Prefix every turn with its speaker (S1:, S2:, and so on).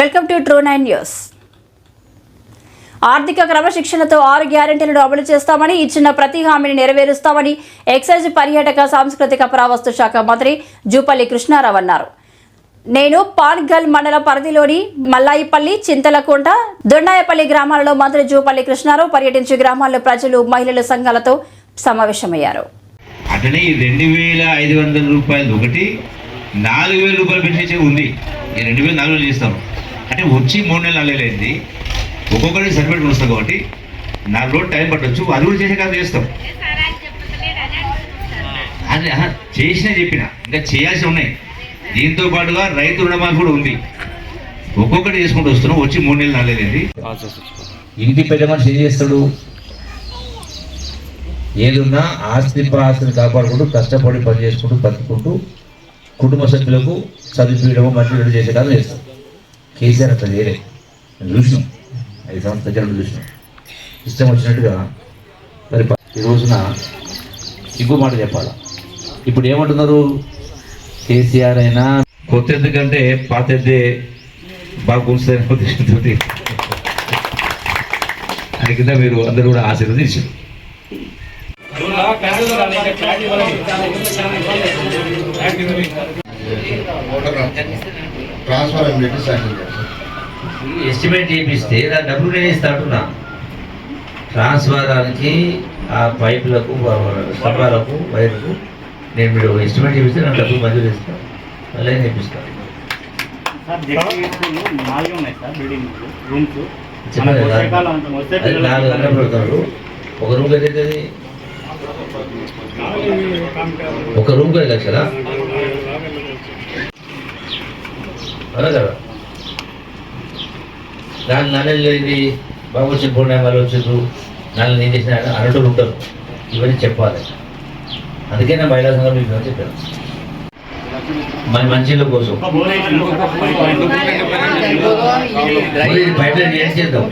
S1: Welcome to ట్రూ9 news. ఆర్థిక క్రమశిక్షణతో 6 గ్యారెంటీలను అమలు చేస్తామని, ఇచ్చిన ప్రతి హామీని నెరవేరుస్తామని ఎక్సైజ్, పర్యాటక, సాంస్కృతిక పురావస్తు శాఖ మంత్రి జూపల్లి కృష్ణారావు అన్నారు. నేను పాన్గల్ మండల పరిధిలోని మల్లాయిపల్లి, చింతలకుంట, దొండాయపల్లి గ్రామాలలో మంత్రి జూపల్లి కృష్ణారావు పర్యటించి గ్రామాల్లో ప్రజలు, మహిళల సంఘాలతో సమావేశమయ్యారు.
S2: అట్లనే 2500 రూపాయలు ఒకటి, 4000 రూపాయలు పెన్షన్ ఉంది. ఈ 2400 చేస్తాం అంటే వచ్చి 3 నెలలు అల్లలేదు. ఒక్కొక్కరికి సర్టిఫికేట్ వస్తాం కాబట్టి 4 రోజులు టైం పట్టవచ్చు. అది కూడా చేసే కాదు చేస్తాం. అది చేసినా చెప్పిన ఇంకా చేయాల్సి ఉన్నాయి. దీంతో పాటుగా రైతు రుణమాఫీ కూడా ఉంది. ఒక్కొక్కటి చేసుకుంటూ వస్తున్నాం. వచ్చి 3 నెలలు అల్లలేదు. ఇంటి పెద్ద మనిషి ఏం చేస్తాడు? ఏదున్నా ఆస్తిని కాపాడుకుంటూ కష్టపడి పని చేసుకుంటూ బతుకుంటూ కుటుంబ సభ్యులకు చదివించడము, మంచి చేసే కాదు చేస్తాం. కేసీఆర్ అట్లా చేయలేదు. చూసినాం, 5 సంవత్సరాలు చూసినాం. ఇష్టం వచ్చినట్టుగా మరి ఈ రోజున ఇంకో మాట చెప్పాలా. ఇప్పుడు ఏమంటున్నారు? కేసీఆర్ అయినా కొత్త ఎద్దు కంటే పాత ఎద్దే బాగా కూర్చున్న ఉద్దేశంతో అది కింద మీరు అందరూ కూడా ఆశీర్వదించారు. ఎస్టిమేట్ చేపిస్తే దాని డబ్బులు నేను ఇస్తా అంటున్నా. ట్రాన్స్ఫారానికి, ఆ పైపులకు, స్తంభాలకు, వైర్లకు నేను మీరు ఎస్టిమేట్ చేపిస్తే నాకు డబ్బులు మంజూరు చేస్తాను. మళ్ళీ నేర్పిస్తాను. చెప్పాను కదా, అది 400 పెడతారు. ఒక రూమ్ అయితే ఒక రూమ్ 10 లక్షలా? అలా కదా. దాని నాణ్యలు ఏంటి? బాబు వచ్చిన పూర్ణామాలు వచ్చారు, నాన్న ఏం చేసిన అన్నట్టు ఉంటారు. ఇవన్నీ చెప్పాలి. అందుకే నా మహిళా సంఘం మీకు చెప్పాను. మన మంచిల కోసం బయట ఏం చేద్దాం.